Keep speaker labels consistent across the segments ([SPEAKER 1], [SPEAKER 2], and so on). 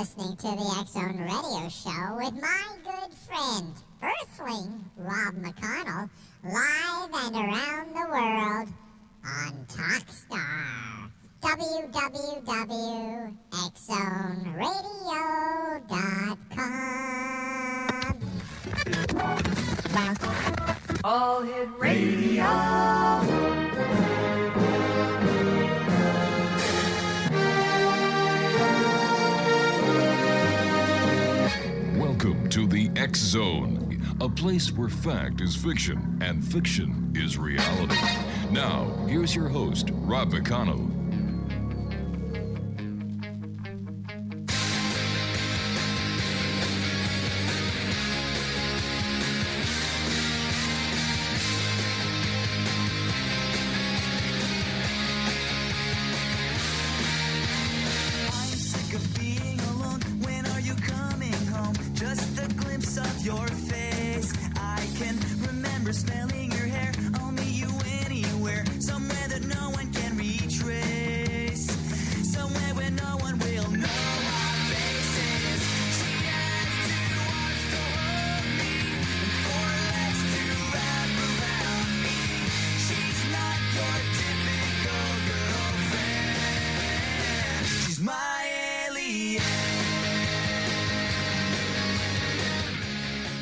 [SPEAKER 1] listening to the X-Zone Radio Show with my good friend, Earthling Rob McConnell, live and around the world on Talkstar. www.xzoneradio.com.
[SPEAKER 2] All Hit Radio.
[SPEAKER 3] Welcome to the X-Zone, a place where fact is fiction and fiction is reality. Now, here's your host, Rob McConnell.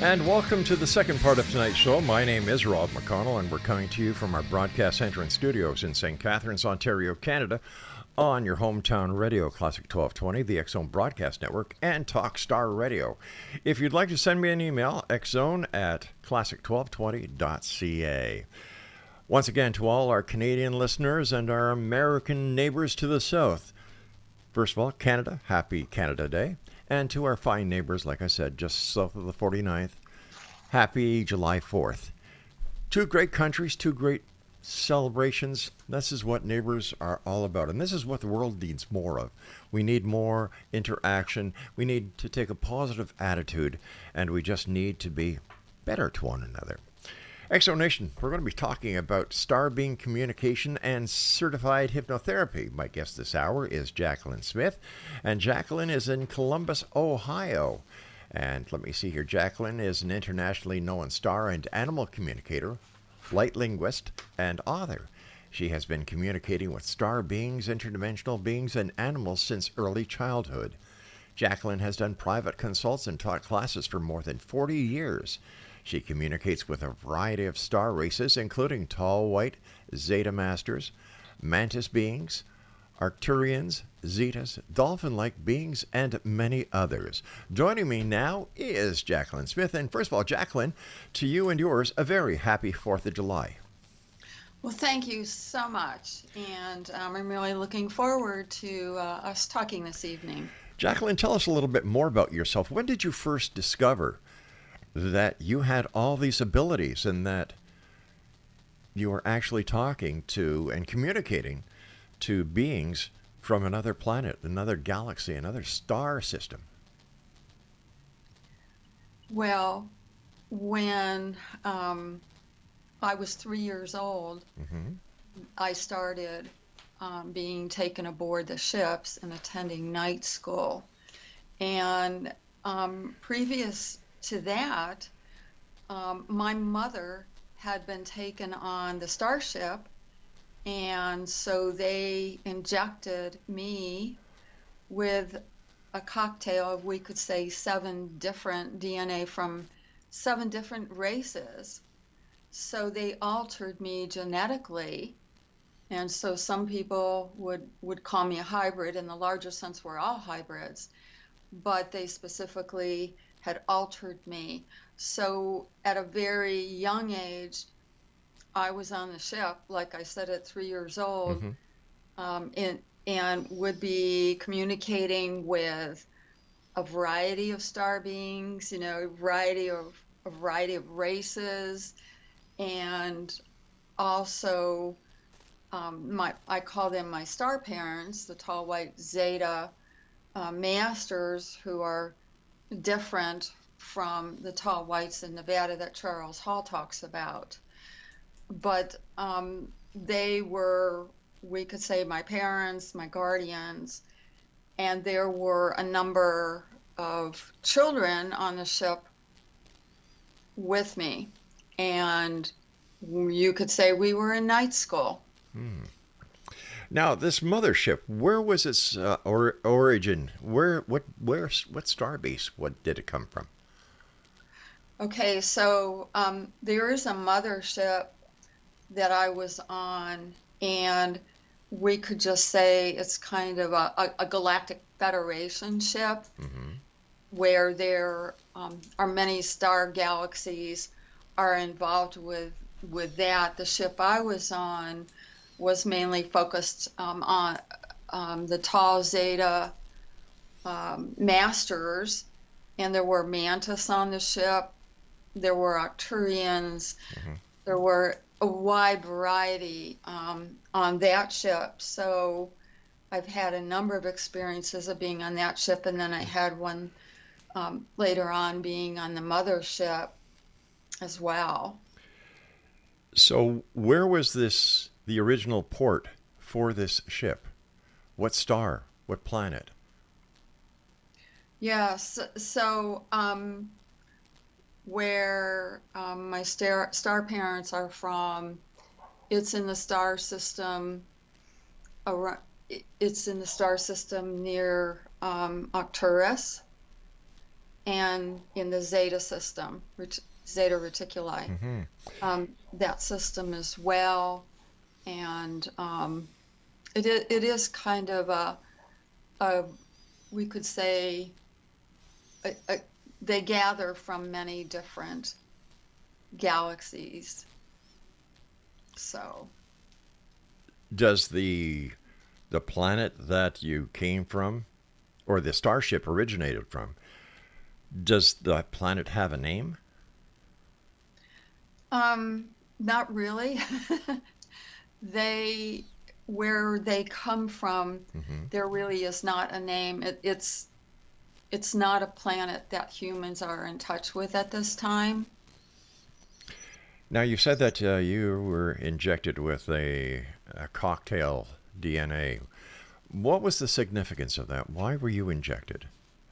[SPEAKER 4] And welcome to the second part of tonight's show. My name is Rob McConnell, and we're coming to you from our broadcast center and studios in St. Catharines, Ontario, Canada, on your hometown radio, Classic 1220, the X-Zone Broadcast Network, and Talkstar Radio. If you'd like to send me an email, xzone@classic1220.ca. Once again, to all our Canadian listeners and our American neighbors to the south, first of all, Canada, happy Canada Day. And to our fine neighbors, like I said, just south of the 49th, happy July 4th. Two great countries, two great celebrations. This is what neighbors are all about. And this is what the world needs more of. We need more interaction. We need to take a positive attitude. And we just need to be better to one another. X-Zone Nation, we're going to be talking about star being communication and certified hypnotherapy. My guest this hour is Jacquelin Smith, and Jacquelin is in Columbus, Ohio. And let me see here. Jacquelin is an internationally known star and animal communicator, flight linguist, and author. She has been communicating with star beings, interdimensional beings, and animals since early childhood. Jacquelin has done private consults and taught classes for more than 40 years. She communicates with a variety of star races, including Tall White Zeta Masters, Mantis beings, Arcturians, Zetas, dolphin-like beings, and many others. Joining me now is Jacquelin Smith. And first of all, Jacquelin, to you and yours, a very happy 4th of July.
[SPEAKER 5] Well, thank you so much. And I'm really looking forward to us talking this evening.
[SPEAKER 4] Jacquelin, tell us a little bit more about yourself. When did you first discover that you had all these abilities and that you were actually talking to and communicating to beings from another planet, another galaxy, another star system?
[SPEAKER 5] Well, when I was 3 years old, I started being taken aboard the ships and attending night school. And previous to that, my mother had been taken on the starship, and so they injected me with a cocktail of, we could say, 7 different DNA from 7 different races. So they altered me genetically, and so some people would call me a hybrid. In the larger sense, we're all hybrids, but they specifically had altered me. So at a very young age, I was on the ship, like I said, at 3 years old, and would be communicating with a variety of star beings, a variety of races, and also I call them my star parents, the Tall White Zeta Masters, who are different from the Tall Whites in Nevada that Charles Hall talks about. But they were, we could say, my parents, my guardians, and there were a number of children on the ship with me, and you could say we were in night school.
[SPEAKER 4] Now, this mothership, where was its origin? What starbase? What did it come from?
[SPEAKER 5] Okay, so there is a mothership that I was on, and we could just say it's kind of a galactic federation ship, where there are many star galaxies are involved with that. The ship I was on was mainly focused on the Tall Zeta Masters, and there were mantis on the ship. There were Arcturians. There were a wide variety on that ship. So I've had a number of experiences of being on that ship, and then I had one later on being on the mothership as well.
[SPEAKER 4] So where was the original port for this ship? What star? What planet?
[SPEAKER 5] Yes. So where my star parents are from, it's in the star system. It's in the star system near Arcturus, and in the Zeta system, Zeta Reticuli. That system as well, and it is kind of a we could say they gather from many different galaxies. So
[SPEAKER 4] Does the planet that you came from, or the starship originated from, does the planet have a name?
[SPEAKER 5] Not really. Where they come from, there really is not a name. It's not a planet that humans are in touch with at this time.
[SPEAKER 4] Now, you said that you were injected with a cocktail DNA. What was the significance of that? Why were you injected?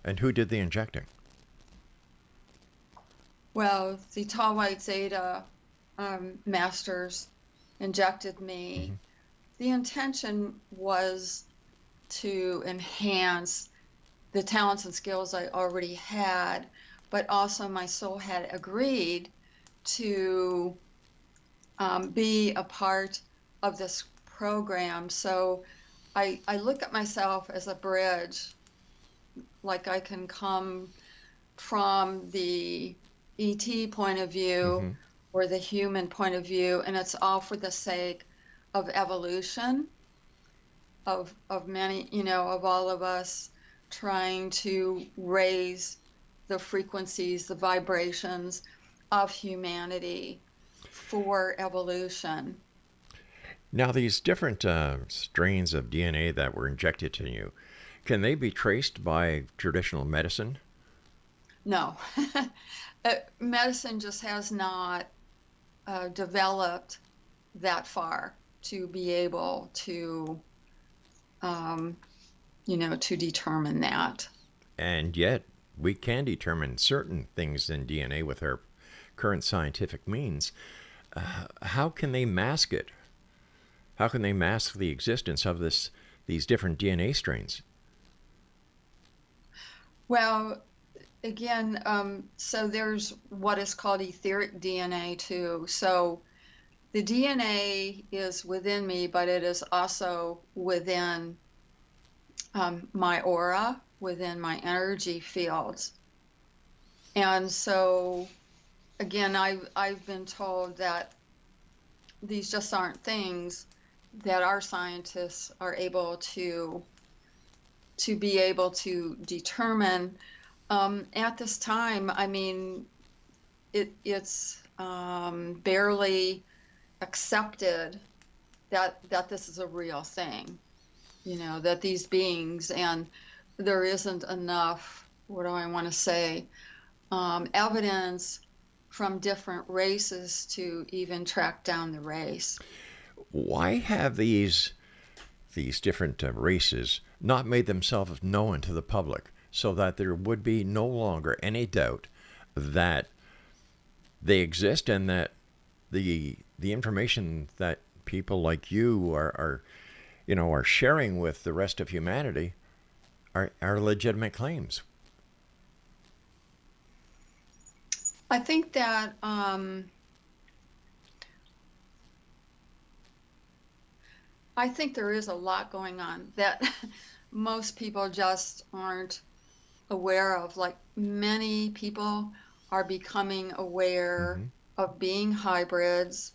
[SPEAKER 4] And who did the injecting?
[SPEAKER 5] Well, the Tall White Zeta Masters injected me. The intention was to enhance the talents and skills I already had, but also my soul had agreed to be a part of this program. So I look at myself as a bridge, like I can come from the ET point of view or the human point of view, and it's all for the sake of evolution, of many, of all of us trying to raise the frequencies, the vibrations of humanity for evolution.
[SPEAKER 4] Now, these different strains of DNA that were injected in you, can they be traced by traditional medicine?
[SPEAKER 5] No. Medicine just has not developed that far to be able to, to determine that.
[SPEAKER 4] And yet, we can determine certain things in DNA with our current scientific means. How can they mask it? How can they mask the existence of these different DNA strains?
[SPEAKER 5] Well, again, so there's what is called etheric DNA too. So the DNA is within me, but it is also within my aura, within my energy fields. And so, again, I've been told that these just aren't things that our scientists are able to be able to determine. At this time, I mean, it's barely accepted that this is a real thing, that these beings, and there isn't enough, what do I want to say, evidence from different races to even track down the race.
[SPEAKER 4] Why have these these different races not made themselves known to the public so that there would be no longer any doubt that they exist and that the information that people like you are sharing with the rest of humanity are legitimate claims?
[SPEAKER 5] I think that I think there is a lot going on that most people just aren't aware of. Like, many people are becoming aware of being hybrids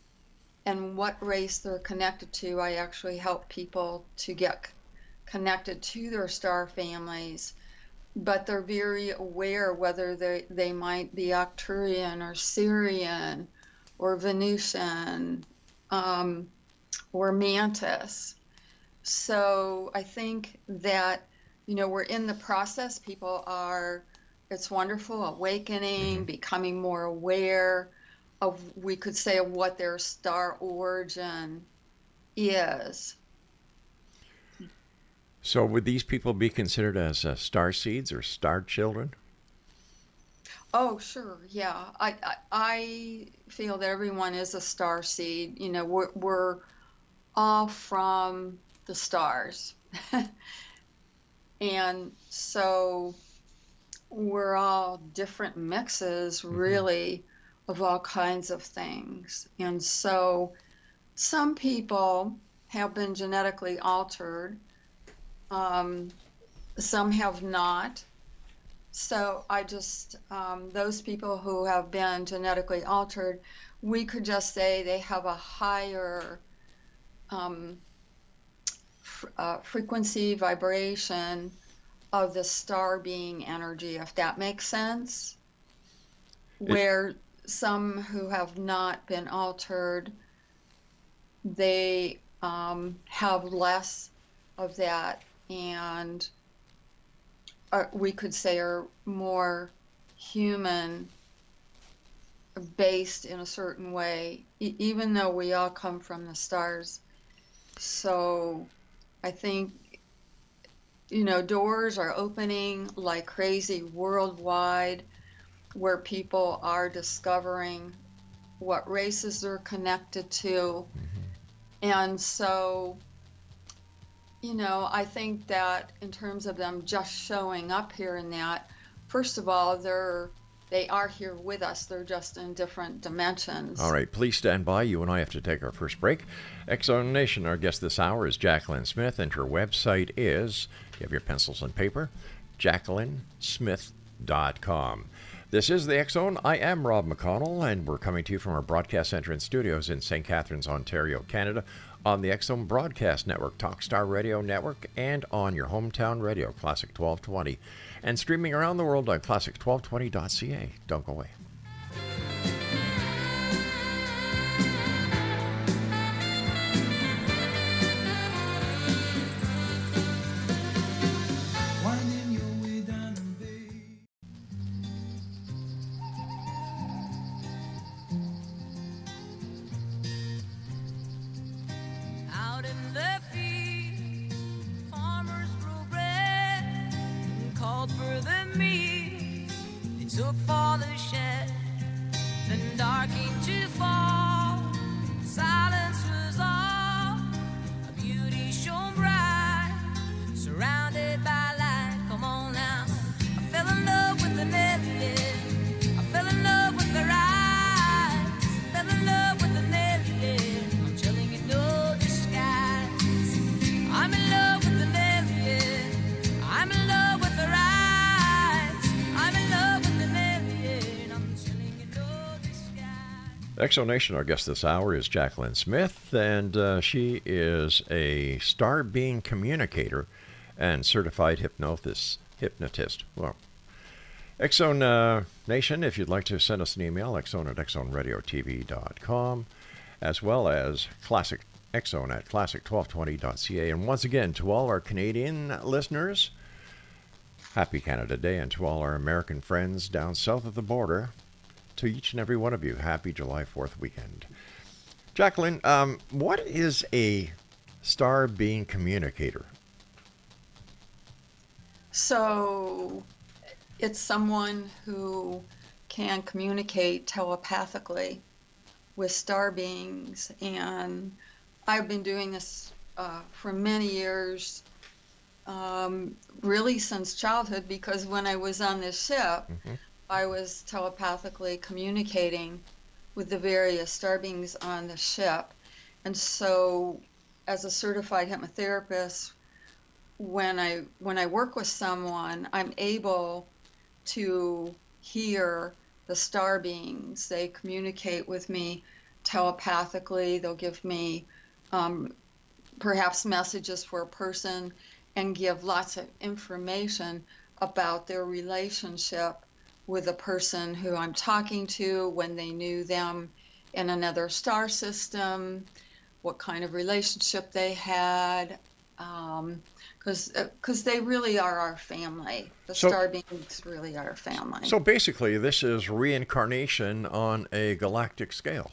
[SPEAKER 5] and what race they're connected to. I actually help people to get connected to their star families, but they're very aware whether they might be Arcturian or Syrian or Venusian or Mantis. So I think that, we're in the process. People are, it's wonderful, awakening, becoming more aware of, we could say, of what their star origin is.
[SPEAKER 4] So would these people be considered as star seeds or star children?
[SPEAKER 5] Oh, sure, yeah. I feel that everyone is a star seed. We're all from the stars. And so we're all different mixes, really, of all kinds of things. And so some people have been genetically altered. Some have not. So I just, those people who have been genetically altered, we could just say they have a higher frequency, vibration of the star being energy, if that makes sense. Where some who have not been altered, they have less of that, and we could say are more human based in a certain way, even though we all come from the stars. So I think, doors are opening like crazy worldwide, where people are discovering what races they're connected to. And so, I think that in terms of them just showing up here and that, first of all, they are here with us. They're just in different dimensions.
[SPEAKER 4] All right, please stand by. You and I have to take our first break. Exxon Nation, our guest this hour is Jacquelin Smith, and her website is, you have your pencils and paper, JacquelineSmith.com. This is the X-Zone. I am Rob McConnell, and we're coming to you from our broadcast center and studios in St. Catharines, Ontario, Canada, on the X-Zone Broadcast Network, Talkstar Radio Network, and on your hometown radio, Classic 1220, and streaming around the world on classic1220.ca. Don't go away. Exonation, our guest this hour is Jacquelin Smith, and she is a star being communicator and certified hypnotist. Well, Exxon Nation, if you'd like to send us an email, exxon@exxonradiotv.com, as well as classic@classic1220.ca. And once again, to all our Canadian listeners, happy Canada Day, and to all our American friends down south of the border, to each and every one of you, happy July 4th weekend. Jacquelin, what is a star being communicator?
[SPEAKER 5] So it's someone who can communicate telepathically with star beings. And I've been doing this for many years, really since childhood, because when I was on this ship, I was telepathically communicating with the various star beings on the ship. And so as a certified hypnotherapist, when I work with someone, I'm able to hear the star beings. They communicate with me telepathically. They'll give me perhaps messages for a person and give lots of information about their relationship with the person who I'm talking to, when they knew them in another star system, what kind of relationship they had, because they really are our family. The star beings really are our family.
[SPEAKER 4] So basically, this is reincarnation on a galactic scale.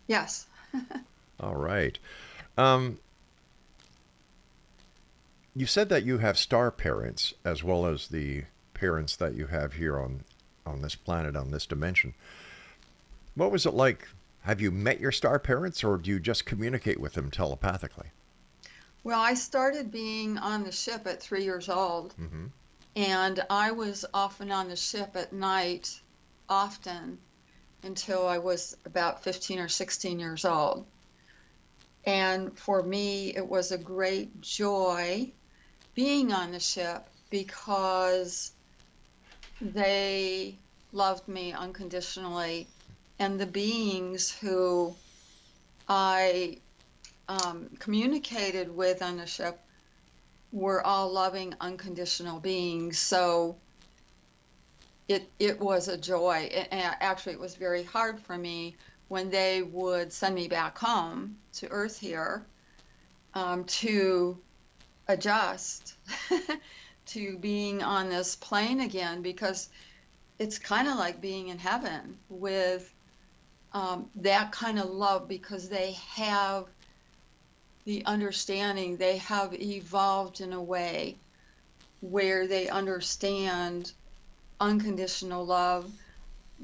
[SPEAKER 5] Yes.
[SPEAKER 4] All right. You said that you have star parents as well as the parents that you have here on this planet, on this dimension. What was it like? Have you met your star parents, or do you just communicate with them telepathically?
[SPEAKER 5] Well, I started being on the ship at 3 years old, and I was often on the ship at night, often, until I was about 15 or 16 years old. And for me, it was a great joy being on the ship because they loved me unconditionally. And the beings who I communicated with on the ship were all loving, unconditional beings. So it was a joy. And actually, it was very hard for me when they would send me back home to Earth here to adjust to being on this plane again, because it's kind of like being in heaven with that kind of love, because they have the understanding, they have evolved in a way where they understand unconditional love.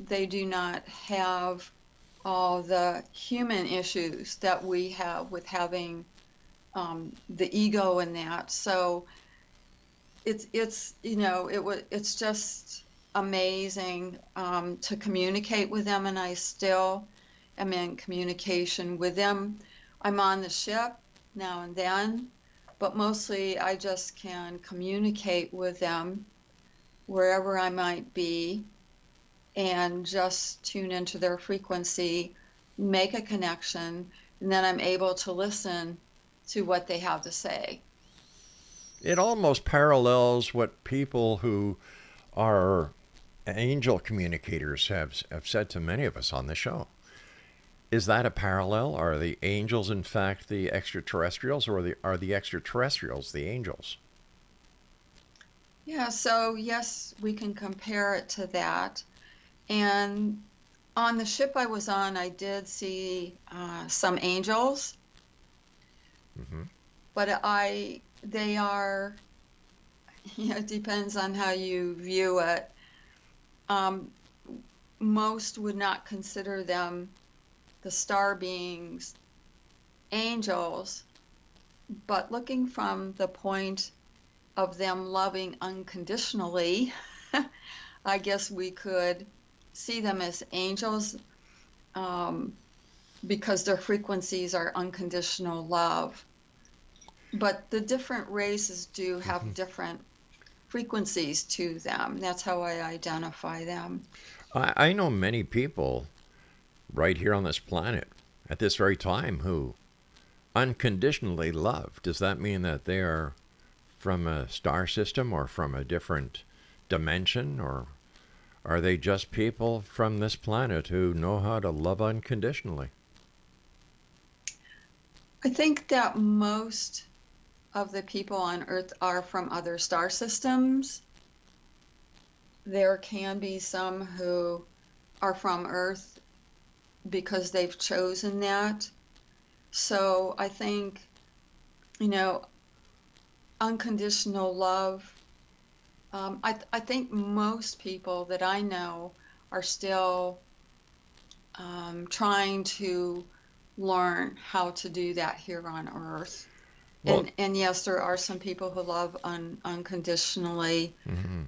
[SPEAKER 5] They do not have all the human issues that we have with having the ego in that. So it's just amazing to communicate with them, and I still am in communication with them. I'm on the ship now and then, but mostly I just can communicate with them wherever I might be and just tune into their frequency, make a connection, and then I'm able to listen to what they have to say.
[SPEAKER 4] It almost parallels what people who are angel communicators have said to many of us on the show. Is that a parallel? Are the angels, in fact, the extraterrestrials, or are the extraterrestrials the angels?
[SPEAKER 5] Yeah, so yes, we can compare it to that. And on the ship I was on, I did see some angels, but they are, it depends on how you view it. Most would not consider them the star beings angels, but looking from the point of them loving unconditionally, I guess we could see them as angels because their frequencies are unconditional love. But the different races do have different frequencies to them. That's how I identify them.
[SPEAKER 4] I know many people right here on this planet at this very time who unconditionally love. Does that mean that they are from a star system or from a different dimension, or are they just people from this planet who know how to love unconditionally?
[SPEAKER 5] I think that most of the people on Earth are from other star systems. There can be some who are from Earth because they've chosen that. So I think, you know, unconditional love, I think most people that I know are still trying to learn how to do that here on Earth.
[SPEAKER 4] Well,
[SPEAKER 5] And yes, there are some people who love unconditionally.
[SPEAKER 4] mhm.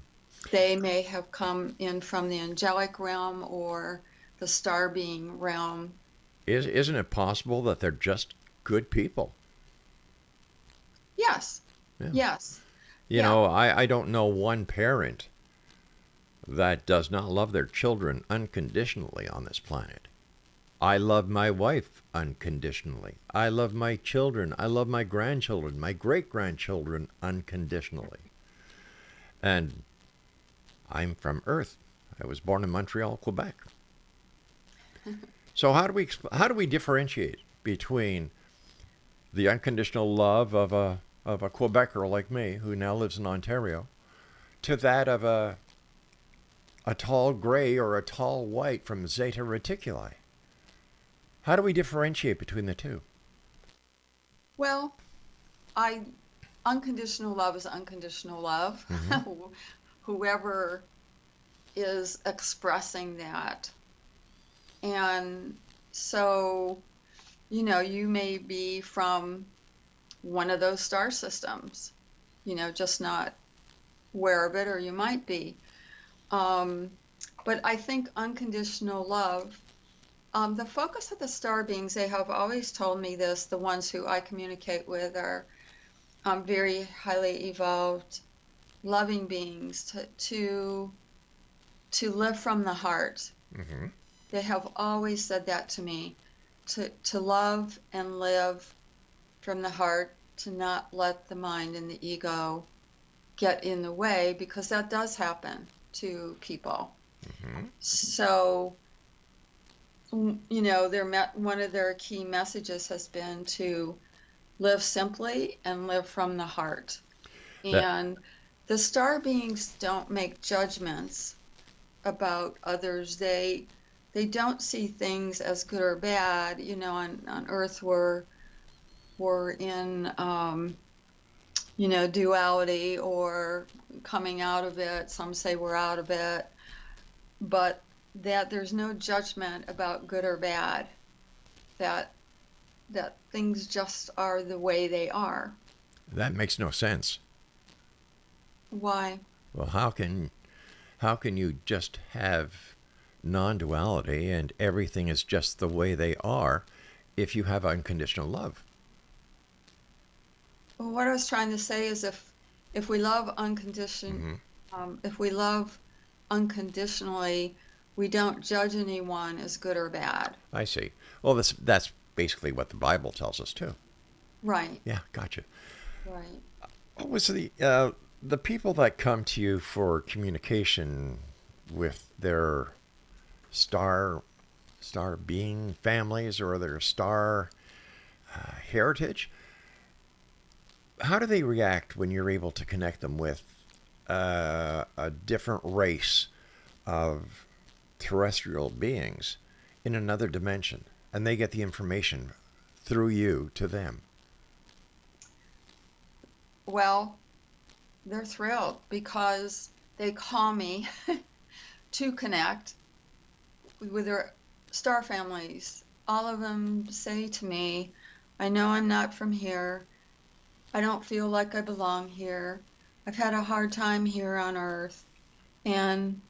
[SPEAKER 5] They may have come in from the angelic realm or the star being realm.
[SPEAKER 4] Isn't it possible that they're just good people?
[SPEAKER 5] Yes,
[SPEAKER 4] Yeah.
[SPEAKER 5] yes,
[SPEAKER 4] You
[SPEAKER 5] yeah,
[SPEAKER 4] know, I don't know one parent that does not love their children unconditionally on this planet. I love my wife unconditionally. I love my children. I love my grandchildren, my great grandchildren unconditionally. And I'm from Earth. I was born in Montreal, Quebec. So how do we differentiate between the unconditional love of a Quebecer like me who now lives in Ontario to that of a tall gray or a tall white from Zeta Reticuli? How do we differentiate between the two?
[SPEAKER 5] Well, I unconditional love is unconditional love.
[SPEAKER 4] Hmm.
[SPEAKER 5] Whoever is expressing that. And so, you know, you may be from one of those star systems, you know, just not aware of it, or you might be. But I think unconditional love, the focus of the star beings, they have always told me this, the ones who I communicate with are very highly evolved, loving beings to live from the heart.
[SPEAKER 4] Hmm.
[SPEAKER 5] They have always said that to me, to love and live from the heart, to not let the mind and the ego get in the way, because that does happen to people.
[SPEAKER 4] Hmm.
[SPEAKER 5] So, you know, one of their key messages has been to live simply and live from the heart.
[SPEAKER 4] That
[SPEAKER 5] And the star beings don't make judgments about others. They don't see things as good or bad. You know, on Earth we're in you know, duality or coming out of it. Some say we're out of it, but that there's no judgment about good or bad. That things just are the way they are.
[SPEAKER 4] that makes no sense.
[SPEAKER 5] Why?
[SPEAKER 4] Well, how can you just have non-duality and everything is just the way they are if you have unconditional love?
[SPEAKER 5] Well, what I was trying to say is if we love
[SPEAKER 4] Hmm.
[SPEAKER 5] if we love unconditionally, we don't judge anyone as good or bad.
[SPEAKER 4] I see. Well, that's basically what the Bible tells us too.
[SPEAKER 5] Right,
[SPEAKER 4] Yeah, gotcha.
[SPEAKER 5] right.
[SPEAKER 4] What was the people that come to you for communication with their star being families or their star heritage? How do they react when you're able to connect them with a different race of terrestrial beings in another dimension, and they get the information through you to them?
[SPEAKER 5] Well, they're thrilled because they call me to connect with their star families. All of them say to me, I know I'm not from here. I don't feel like I belong here. I've had a hard time here on Earth, and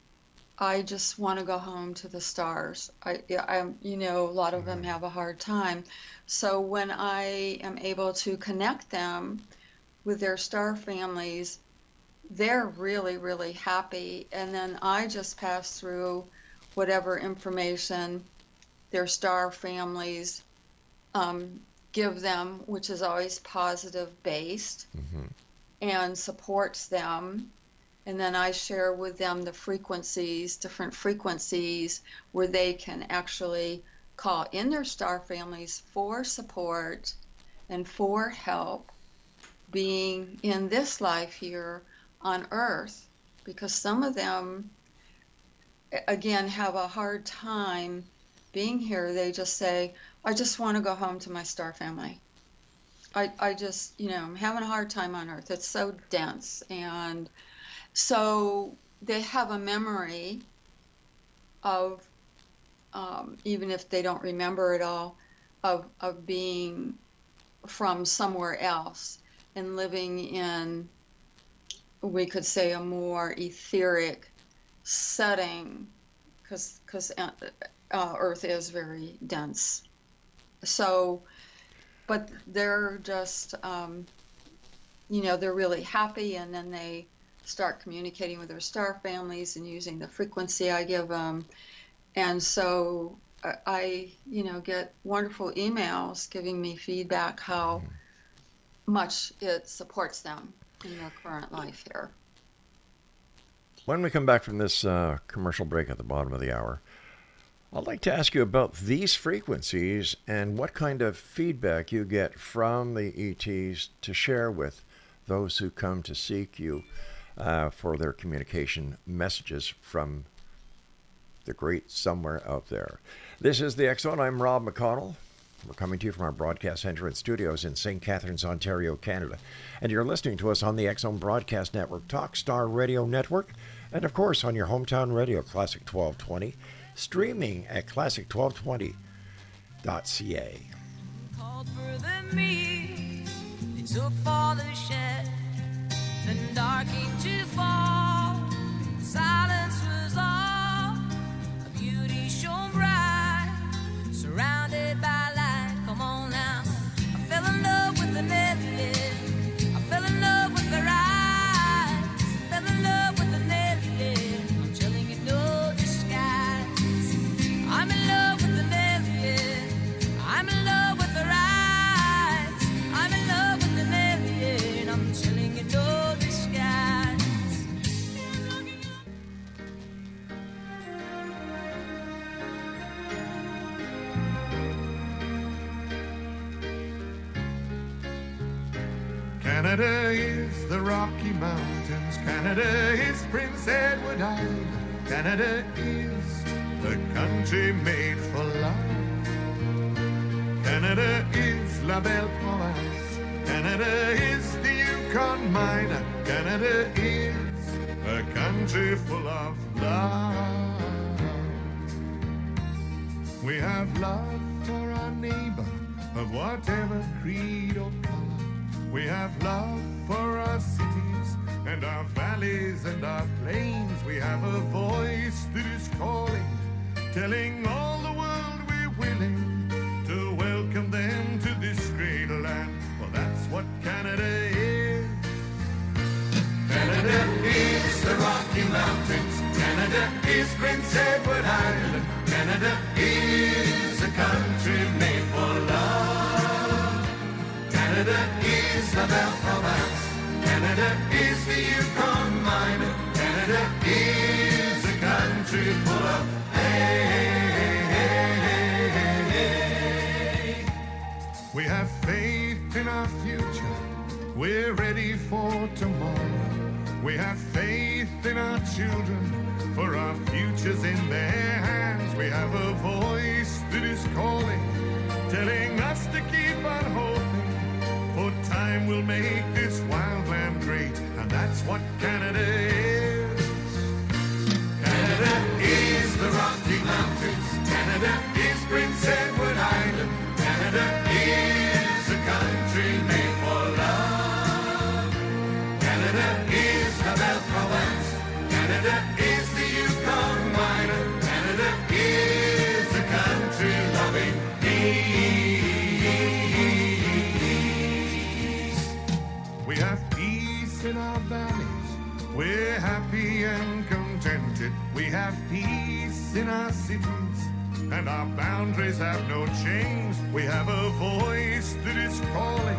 [SPEAKER 5] I just want to go home to the stars. You know, a lot of them
[SPEAKER 4] Mhm.
[SPEAKER 5] have a hard time. So when I am able to connect them with their star families, they're really, really happy. And then I just pass through whatever information their star families um, give them, which is always positive based
[SPEAKER 4] Mhm.
[SPEAKER 5] and supports them. And then I share with them the frequencies, different frequencies, where they can actually call in their star families for support and for help being in this life here on Earth. Because some of them, again, have a hard time being here. They just say, I just want to go home to my star family. I just, I'm having a hard time on Earth. It's so dense. And so they have a memory of, even if they don't remember it all, of being from somewhere else and living in, we could say, a more etheric setting, because Earth is very dense. So, but they're just, they're really happy, and then they start communicating with their star families and using the frequency I give them. And so I get wonderful emails giving me feedback how much it supports them in their current life here.
[SPEAKER 4] When we come back from this commercial break at the bottom of the hour, I'd like to ask you about these frequencies and what kind of feedback you get from the ETs to share with those who come to seek you for their communication messages from the great somewhere out there. This is the X Zone. I'm Rob McConnell. We're coming to you from our broadcast center and studios in St. Catharines, Ontario, Canada. And you're listening to us on the X Zone Broadcast Network, Talk Star Radio Network, and of course on your hometown radio, Classic 1220, streaming at classic1220.ca.
[SPEAKER 2] Called further me, they took for the shed, then dark came to fall, silence was all, a beauty shone bright, surrounded by light. Come on now, I fell in love with the nebula, I fell in love with the eyes, I fell in love with the nebula, I'm telling you no disguise. I'm in love with the nebula, I'm in love with the eyes, I'm in love with the nebula, I'm telling you no disguise.
[SPEAKER 6] Canada is the Rocky Mountains. Canada is Prince Edward Island. Canada is the country made for love. Canada is La Belle Province. Canada is the Yukon Mine. Canada is a country full of love. We have love for our neighbor of whatever creed or color. We have love for our cities and our valleys and our plains. We have a voice that is calling, telling all the world we're willing to welcome them to this great land. Well, that's what Canada is. Canada is the Rocky Mountains. Canada is Prince Edward Island. Canada is a country made for love. Canada is La Belle Province. Canada is the Yukon Mine. Canada is a country full of hey. We have faith in our future. We're ready for tomorrow. We have faith in our children, for our future's in their hands. We have a voice that is calling, telling us to keep on hoping, for time will make this wild land great, and that's what Canada is. Canada is the Rocky Mountains. Canada is Prince Edward Island. Canada is a country made for love. Canada is La Belle Province. Canada is the Yukon Mine. Canada is a country loving peace. We have peace in our valleys. We're happy and contented. We have peace in our cities, and our boundaries have no chains. We have a voice that is calling,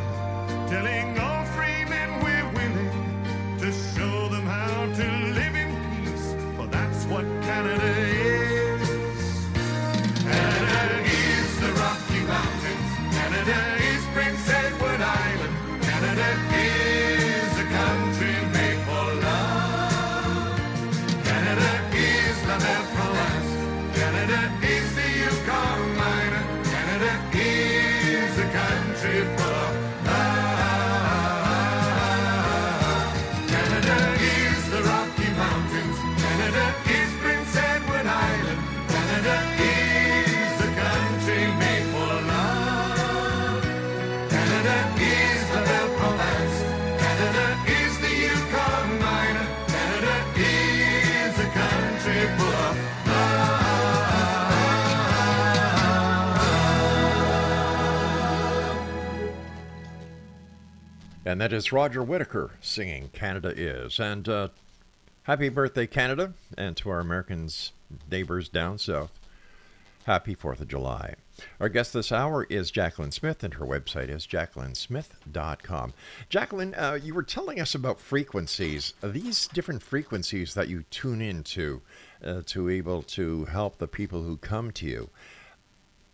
[SPEAKER 6] telling all free men we're willing to show them how to live in peace, for that's what Canada is. Canada is the Rocky Mountains. Canada is Prince Edward Island. Canada is a country made for love. Canada is La Belle Province. Canada is the Yukon Mine. Canada is
[SPEAKER 4] And that is Roger Whittaker singing Canada Is. And happy birthday, Canada, and to our Americans neighbors down south. Happy 4th of July. Our guest this hour is Jacquelin Smith, and her website is jacquelinsmith.com. Jacquelin, you were telling us about frequencies, these different frequencies that you tune into to able to help the people who come to you.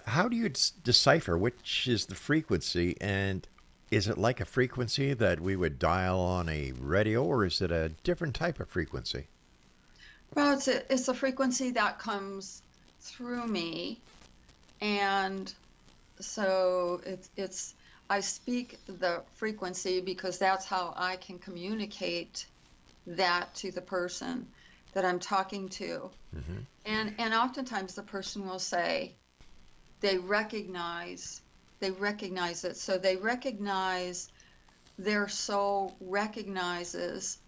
[SPEAKER 4] How do you decipher which is the frequency, and is it like a frequency that we would dial on a radio, or is it a different type of frequency?
[SPEAKER 5] Well, it's a frequency that comes through me, and so I speak the frequency because that's how I can communicate that to the person that I'm talking to. And oftentimes the person will say they recognize it. So they recognize, their soul recognizes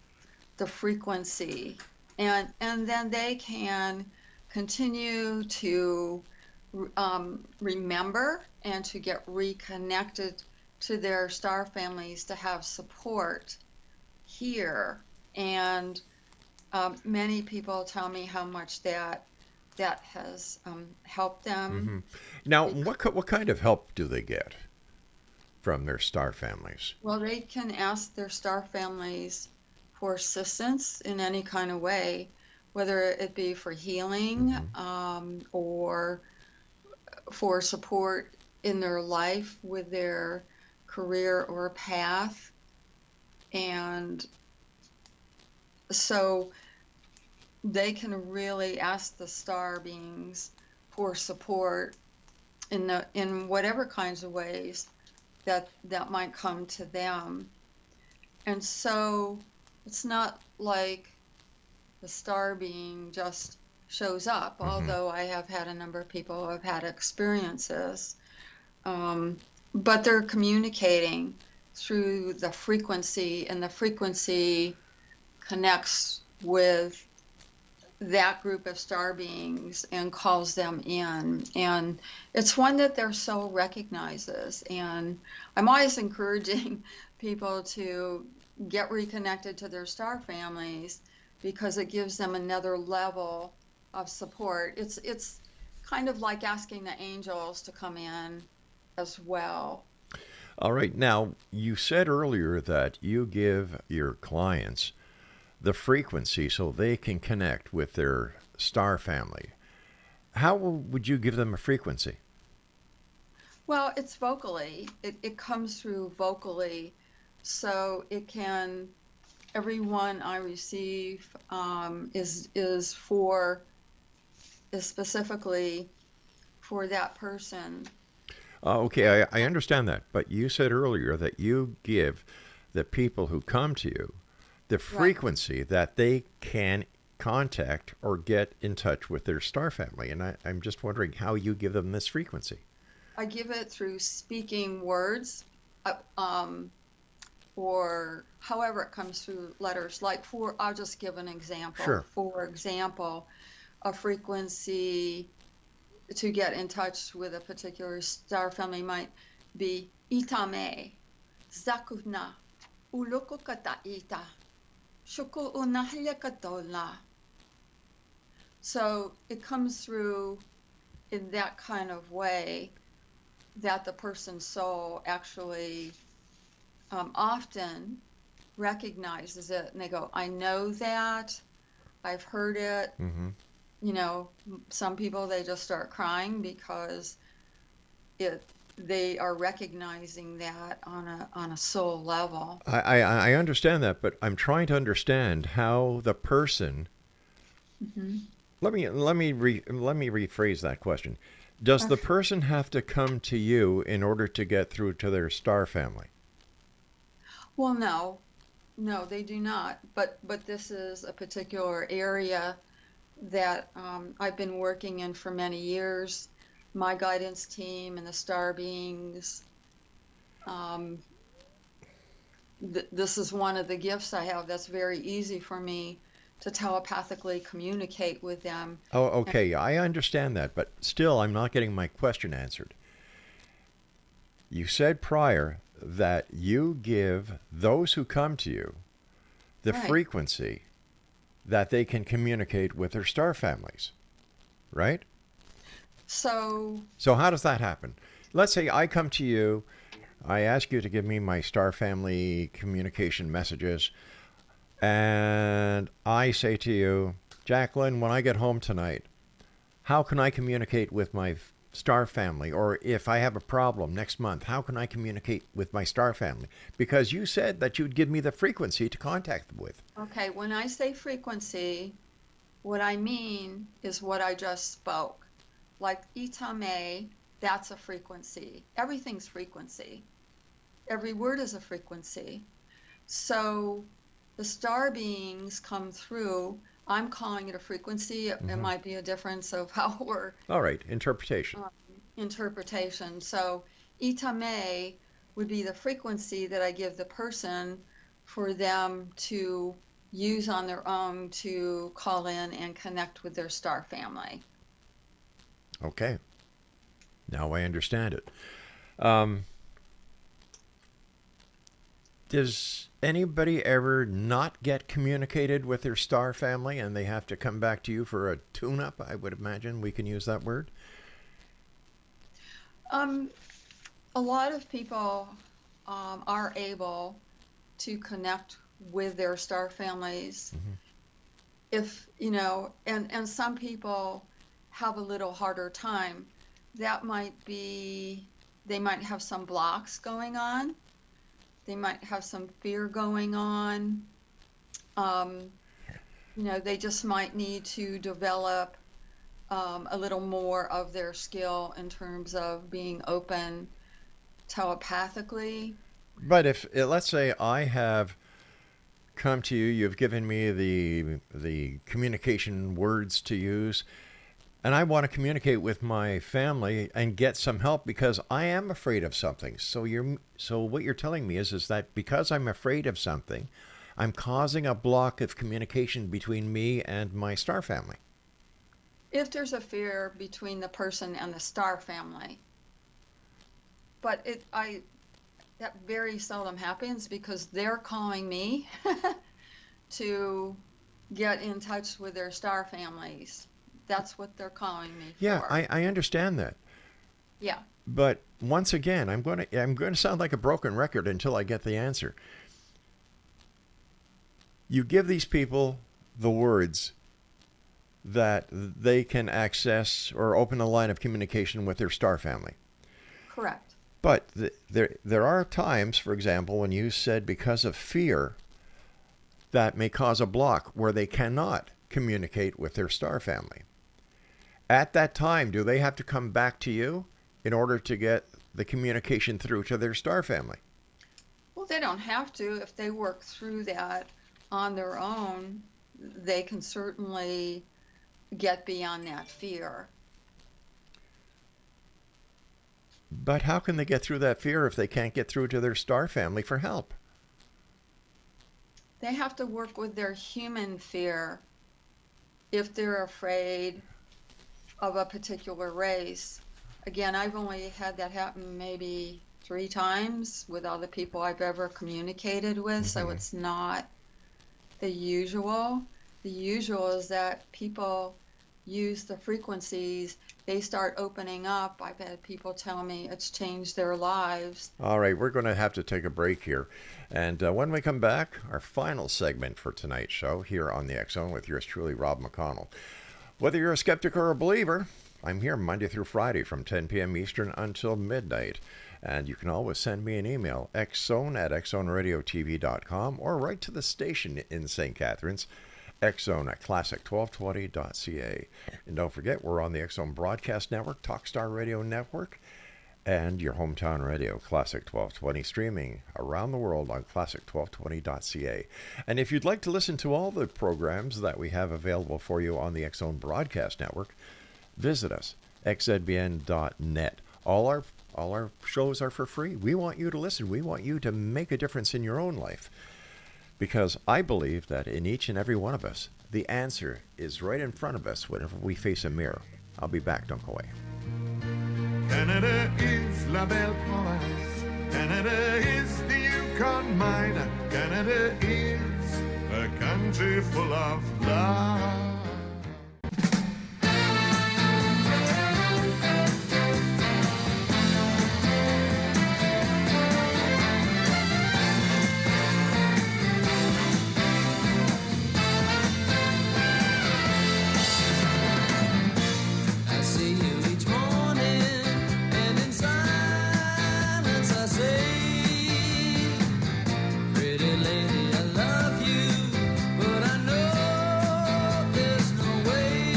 [SPEAKER 5] the frequency, and then they can continue to remember and to get reconnected to their star families, to have support here. And many people tell me how much that has helped them.
[SPEAKER 4] Now, what kind of help do they get from their star families?
[SPEAKER 5] Well, they can ask their star families for assistance in any kind of way, whether it be for healing or for support in their life with their career or path. And so they can really ask the star beings for support in whatever kinds of ways that might come to them. And so it's not like the star being just shows up, although I have had a number of people who have had experiences. But they're communicating through the frequency, and the frequency connects with that group of star beings and calls them in. And it's one that their soul recognizes. And I'm always encouraging people to get reconnected to their star families, because it gives them another level of support. It's kind of like asking the angels to come in as well.
[SPEAKER 4] All right. Now, you said earlier that you give your clients the frequency so they can connect with their star family. How would you give them a frequency?
[SPEAKER 5] Well, it's vocally. It comes through vocally. So it can, every one I receive is specifically for that person.
[SPEAKER 4] Okay, I understand that. But you said earlier that you give the people who come to you the frequency that they can contact or get in touch with their star family. And I'm just wondering how you give them this frequency.
[SPEAKER 5] I give it through speaking words, or however it comes through letters. Like I'll just give an example.
[SPEAKER 4] Sure.
[SPEAKER 5] For example, a frequency to get in touch with a particular star family might be Itame, Zakuna, Ulokokata Ita, Shuku Unahyakatola. So it comes through in that kind of way that the person's soul actually often recognizes it, and they go, I know that, I've heard it. You know, some people, they just start crying because they are recognizing that on a soul level.
[SPEAKER 4] I understand that, but I'm trying to understand how the person. Let me rephrase that question. Does the person have to come to you in order to get through to their star family?
[SPEAKER 5] Well, no, they do not. But this is a particular area that I've been working in for many years. My guidance team and the star beings. This is one of the gifts I have that's very easy for me to telepathically communicate with them.
[SPEAKER 4] Oh, okay. I understand that, but still I'm not getting my question answered. You said prior that you give those who come to you the
[SPEAKER 5] Right.
[SPEAKER 4] frequency that they can communicate with their star families, right?
[SPEAKER 5] So
[SPEAKER 4] So how does that happen? Let's say I come to you, I ask you to give me my star family communication messages, and I say to you, Jacquelin, when I get home tonight, how can I communicate with my star family? Or if I have a problem next month, how can I communicate with my star family? Because you said that you'd give me the frequency to contact them with.
[SPEAKER 5] okay, when I say frequency, what I mean is what I just spoke. Like itame, that's a frequency. Everything's frequency. Every word is a frequency. So the star beings come through. I'm calling it a frequency. It might be a difference of how we're
[SPEAKER 4] All right, interpretation.
[SPEAKER 5] interpretation. So itame would be the frequency that I give the person for them to use on their own to call in and connect with their star family.
[SPEAKER 4] Okay. Now I understand it. Does anybody ever not get communicated with their star family and they have to come back to you for a tune-up? I would imagine we can use that word.
[SPEAKER 5] A lot of people are able to connect with their star families. If, you know, and some people have a little harder time. That might be, they might have some blocks going on. They might have some fear going on. You know, they just might need to develop a little more of their skill in terms of being open telepathically.
[SPEAKER 4] But if, let's say I have come to you, you've given me the communication words to use, and I want to communicate with my family and get some help because I am afraid of something. So what you're telling me is that because I'm afraid of something, I'm causing a block of communication between me and my star family.
[SPEAKER 5] If there's a fear between the person and the star family. But that very seldom happens because they're calling me to get in touch with their star families. That's what they're calling me
[SPEAKER 4] Yeah,
[SPEAKER 5] for.
[SPEAKER 4] I understand that.
[SPEAKER 5] Yeah.
[SPEAKER 4] But once again, I'm going to sound like a broken record until I get the answer. You give these people the words that they can access or open a line of communication with their star family.
[SPEAKER 5] Correct.
[SPEAKER 4] But there are times, for example, when you said because of fear, that may cause a block where they cannot communicate with their star family. At that time, do they have to come back to you in order to get the communication through to their star family?
[SPEAKER 5] Well, they don't have to. If they work through that on their own, they can certainly get beyond that fear.
[SPEAKER 4] But how can they get through that fear if they can't get through to their star family for help?
[SPEAKER 5] They have to work with their human fear if they're afraid of a particular race. Again, I've only had that happen maybe 3 times with all the people I've ever communicated with, so it's not the usual. The usual is that people use the frequencies, they start opening up. I've had people tell me it's changed their lives.
[SPEAKER 4] All right, we're going to have to take a break here. And when we come back, our final segment for tonight's show here on the X Zone with yours truly, Rob McConnell. Whether you're a skeptic or a believer, I'm here Monday through Friday from 10 p.m. Eastern until midnight. And you can always send me an email, xzone@xzoneradiotv.com, or write to the station in St. Catharines, xzone@classic1220.ca. And don't forget, we're on the X Zone Broadcast Network, Talkstar Radio Network, and your hometown radio, Classic 1220, streaming around the world on classic1220.ca. And if you'd like to listen to all the programs that we have available for you on the X Zone Broadcast Network, visit us, xzbn.net. All our shows are for free. We want you to listen. We want you to make a difference in your own life. Because I believe that in each and every one of us, the answer is right in front of us whenever we face a mirror. I'll be back. Don't go away.
[SPEAKER 6] Canada is la belle province, Canada is the Yukon mine. Canada is a country full of love.
[SPEAKER 2] I see you each morning, and in silence I say, pretty lady, I love you, but I know there's no way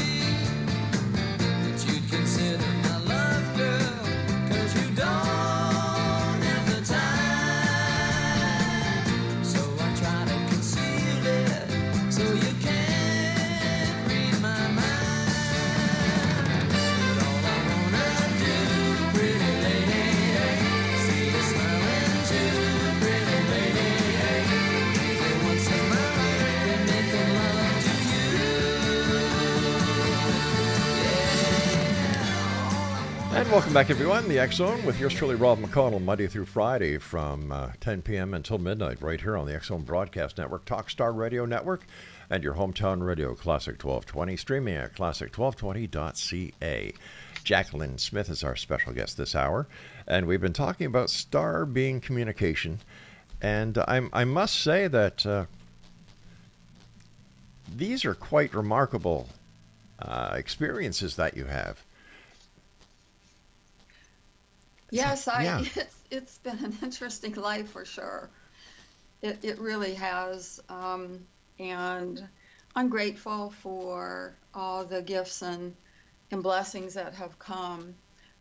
[SPEAKER 2] that you'd consider my love, girl, 'cause you don't have the time. So I try to conceal it, so you can't read my mind. But all I wanna do, pretty lady, see you smiling too, pretty lady. For once in my life, been making love to you.
[SPEAKER 4] And welcome back, everyone. The X Zone with yours truly, Rob McConnell, Monday through Friday from 10 p.m. until midnight, right here on the X Zone Broadcast Network, Talkstar Radio Network, and your hometown radio, Classic 1220, streaming at classic1220.ca. Jacquelin Smith is our special guest this hour, and we've been talking about star being communication. And I must say that these are quite remarkable experiences that you have.
[SPEAKER 5] Yes,
[SPEAKER 4] Yeah.
[SPEAKER 5] it's been an interesting life for sure. It really has, and I'm grateful for all the gifts and blessings that have come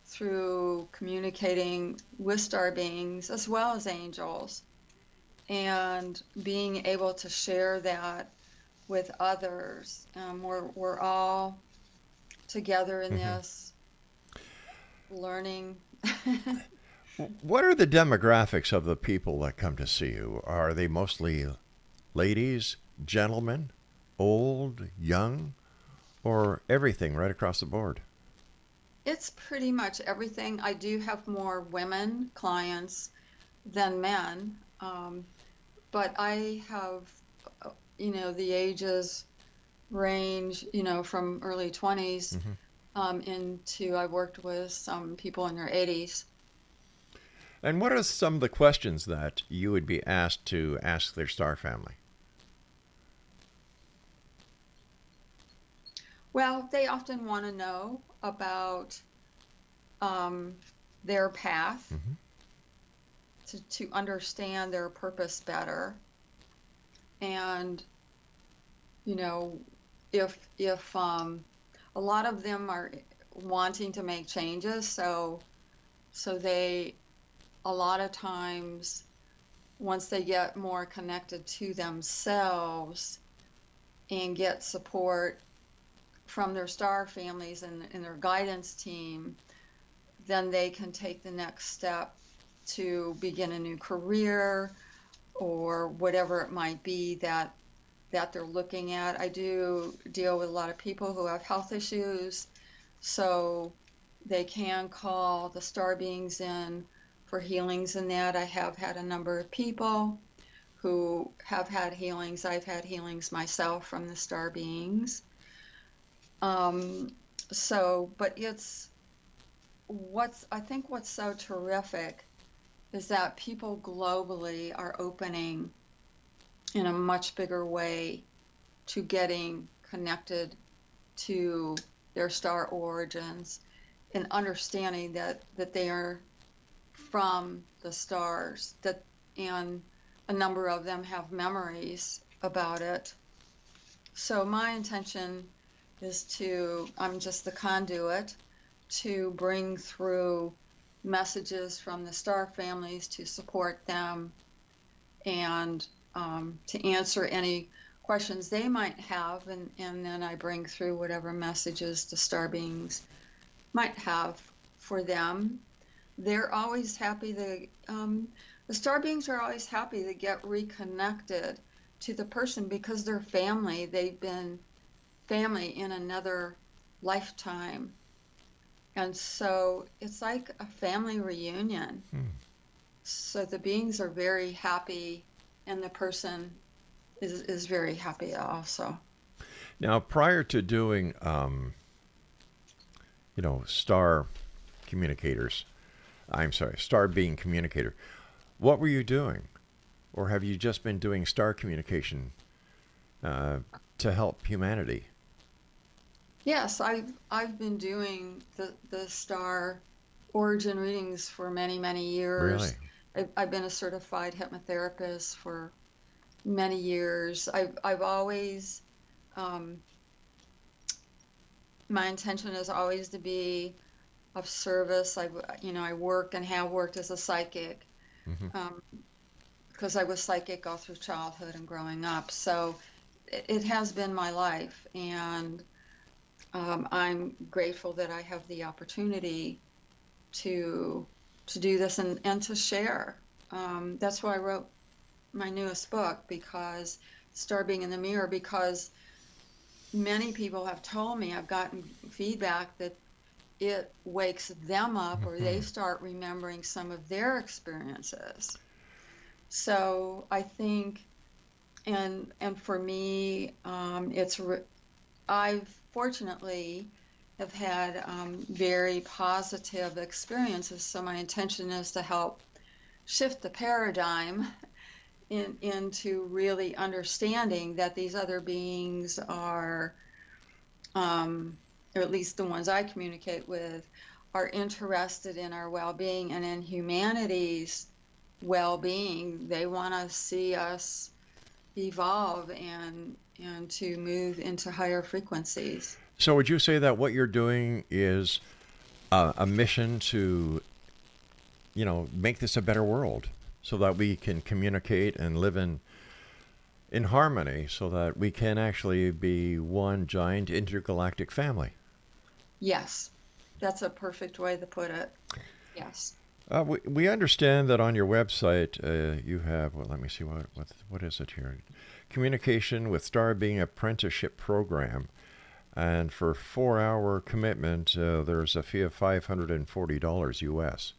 [SPEAKER 5] through communicating with star beings as well as angels, and being able to share that with others. We're all together in this, learning.
[SPEAKER 4] What are the demographics of the people that come to see you? Are they mostly ladies, gentlemen, old, young, or everything right across the board?
[SPEAKER 5] It's pretty much everything. I do have more women clients than men, but I have, the ages range, from early 20s into, I've worked with some people in their 80s.
[SPEAKER 4] And what are some of the questions that you would be asked to ask their star family?
[SPEAKER 5] Well, they often want to know about their path, to understand their purpose better. And, if a lot of them are wanting to make changes, so they, a lot of times, once they get more connected to themselves and get support from their star families and their guidance team, then they can take the next step to begin a new career or whatever it might be that they're looking at. I do deal with a lot of people who have health issues, so they can call the star beings in for healings in that. I have had a number of people who have had healings. I've had healings myself from the star beings. But I think what's so terrific is that people globally are opening in a much bigger way to getting connected to their star origins and understanding that they are from the stars, and a number of them have memories about it. So my intention is I'm just the conduit to bring through messages from the star families to support them, and to answer any questions they might have, and then I bring through whatever messages the star beings might have for them. They're always happy. The star beings are always happy to get reconnected to the person because they're family. They've been family in another lifetime. And so it's like a family reunion. So the beings are very happy, and the person is very happy also.
[SPEAKER 4] Now, prior to doing, star communicators, star being communicator, what were you doing? Or have you just been doing star communication to help humanity?
[SPEAKER 5] Yes, I've been doing the star origin readings for many, many years.
[SPEAKER 4] Really?
[SPEAKER 5] I've been a certified hypnotherapist for many years. I've always, my intention is always to be of service. I work and have worked as a psychic, because I was psychic all through childhood and growing up. So it has been my life, and I'm grateful that I have the opportunity to do this and to share. That's why I wrote my newest book, because Star Being in the Mirror, because many people have told me, I've gotten feedback that it wakes them up, or they start remembering some of their experiences. So I think, and for me, I've fortunately have had very positive experiences. So my intention is to help shift the paradigm into really understanding that these other beings are, or at least the ones I communicate with, are interested in our well-being and in humanity's well-being. They want to see us evolve and to move into higher frequencies.
[SPEAKER 4] So would you say that what you're doing is a mission to, make this a better world, so that we can communicate and live in harmony, so that we can actually be one giant intergalactic family?
[SPEAKER 5] Yes, that's a perfect way to put it. Yes.
[SPEAKER 4] We understand that on your website you have, well, let me see, what is it here? Communication with Star Being Apprenticeship Program. And for 4-hour commitment, there's a fee of $540 US.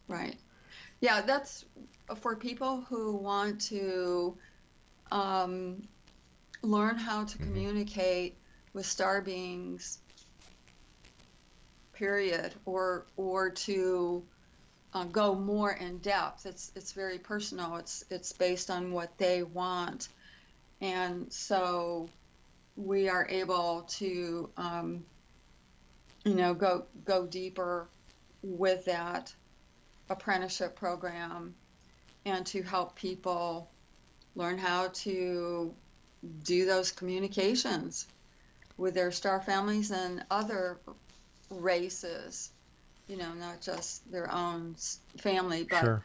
[SPEAKER 5] Right. Yeah, that's for people who want to learn how to communicate with star beings, period, or to go more in depth. It's very personal. It's based on what they want, and so we are able to go deeper with that apprenticeship program, and to help people learn how to do those communications with their star families and other races, not just their own family, but
[SPEAKER 4] Sure.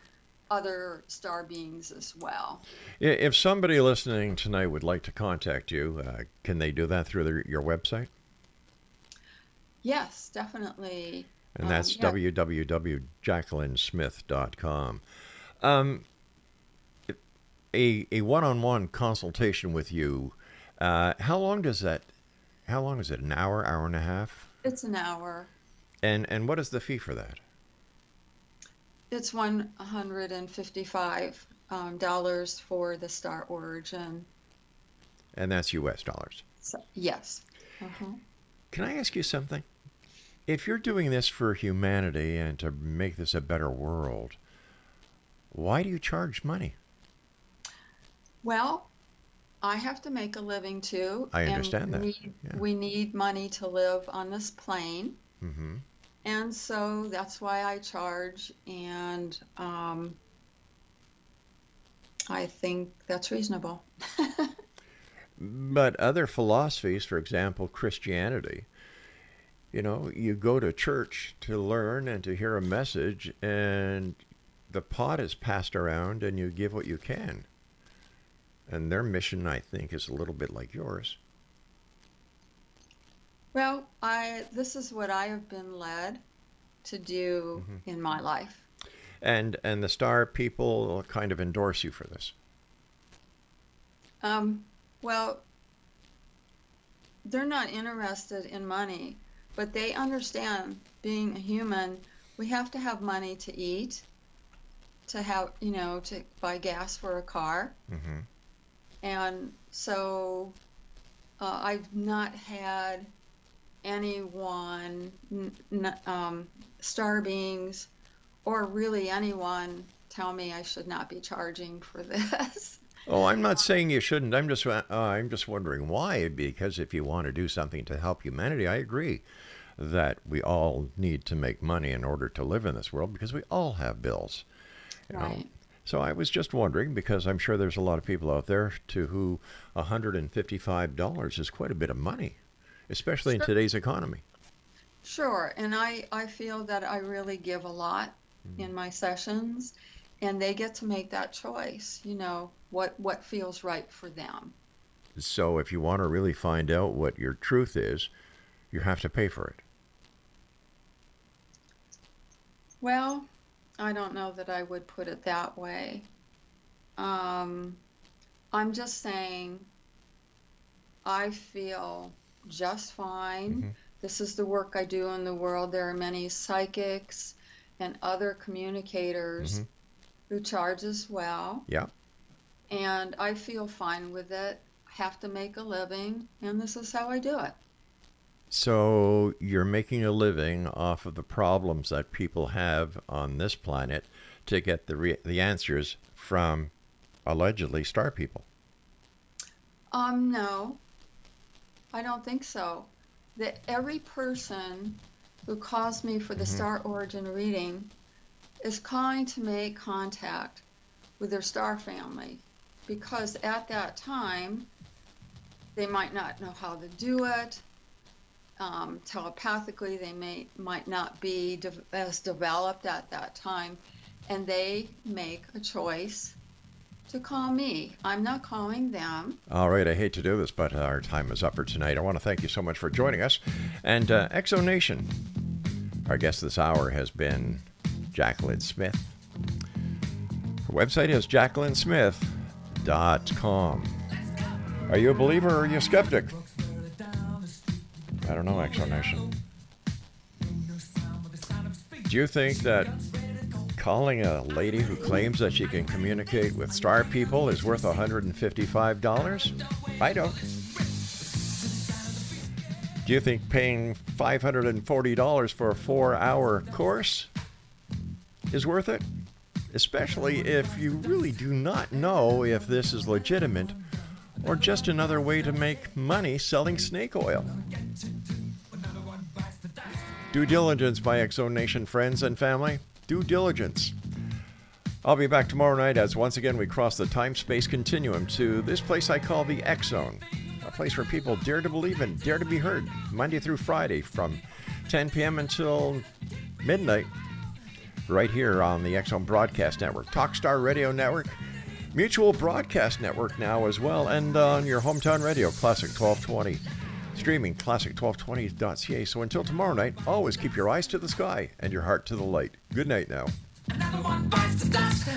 [SPEAKER 5] other star beings as well.
[SPEAKER 4] If somebody listening tonight would like to contact you, can they do that through your website?
[SPEAKER 5] Yes, definitely.
[SPEAKER 4] And that's www.jacquelinsmith.com. A one-on-one consultation with you, how long is it? An hour, hour and a half?
[SPEAKER 5] It's an hour.
[SPEAKER 4] And what is the fee for that?
[SPEAKER 5] It's $155 for the star origin.
[SPEAKER 4] And that's US dollars.
[SPEAKER 5] So, yes.
[SPEAKER 4] Can I ask you something? If you're doing this for humanity and to make this a better world, why do you charge money?
[SPEAKER 5] Well, I have to make a living too.
[SPEAKER 4] I understand that.
[SPEAKER 5] We need money to live on this plane.
[SPEAKER 4] Mm-hmm.
[SPEAKER 5] And so that's why I charge, and I think that's reasonable.
[SPEAKER 4] But other philosophies, for example, Christianity, you go to church to learn and to hear a message, and the pot is passed around and you give what you can. And their mission, I think, is a little bit like yours.
[SPEAKER 5] Well, this is what I have been led to do in my life.
[SPEAKER 4] And the star people kind of endorse you for this.
[SPEAKER 5] Well, they're not interested in money, but they understand, being a human, we have to have money to eat, to have, to buy gas for a car.
[SPEAKER 4] Mm-hmm.
[SPEAKER 5] And so I've not had anyone, star beings, or really anyone tell me I should not be charging for this.
[SPEAKER 4] Oh, I'm not saying you shouldn't. I'm just wondering why. Because if you want to do something to help humanity, I agree that we all need to make money in order to live in this world because we all have bills. You know?
[SPEAKER 5] Right.
[SPEAKER 4] So I was just wondering because I'm sure there's a lot of people out there to who $155 is quite a bit of money, especially in today's economy.
[SPEAKER 5] Sure, and I feel that I really give a lot in my sessions, and they get to make that choice, what feels right for them.
[SPEAKER 4] So if you want to really find out what your truth is, you have to pay for it.
[SPEAKER 5] Well, I don't know that I would put it that way. I'm just saying I feel just fine.
[SPEAKER 4] Mm-hmm.
[SPEAKER 5] This is the work I do in the world. There are many psychics and other communicators who charge as well.
[SPEAKER 4] Yeah.
[SPEAKER 5] And I feel fine with it. I have to make a living, and this is how I do it.
[SPEAKER 4] So you're making a living off of the problems that people have on this planet to get the answers from allegedly star people.
[SPEAKER 5] No, I don't think so. That every person who calls me for the star origin reading is calling to make contact with their star family, because at that time they might not know how to do it. Telepathically, they might not be as developed at that time, and they make a choice to call me. I'm not calling them.
[SPEAKER 4] All right, I hate to do this, but our time is up for tonight. I want to thank you so much for joining us. And Exo Nation, our guest this hour has been Jacquelin Smith. Her website is jacquelinsmith.com. Are you a believer or are you a skeptic? I don't know, Exo Nation. Do you think that calling a lady who claims that she can communicate with star people is worth $155? I don't. Do you think paying $540 for a 4-hour course is worth it? Especially if you really do not know if this is legitimate or just another way to make money selling snake oil. Due diligence, my Exo Nation friends and family. Due diligence. I'll be back tomorrow night as once again we cross the time-space continuum to this place I call the X Zone, a place where people dare to believe and dare to be heard, Monday through Friday from 10 p.m. until midnight, right here on the X Zone Broadcast Network, Talkstar Radio Network, Mutual Broadcast Network now as well, and on your hometown radio, Classic 1220. Streaming classic1220.ca. So until tomorrow night, always keep your eyes to the sky and your heart to the light. Good night now.
[SPEAKER 2] Another one bites the dust.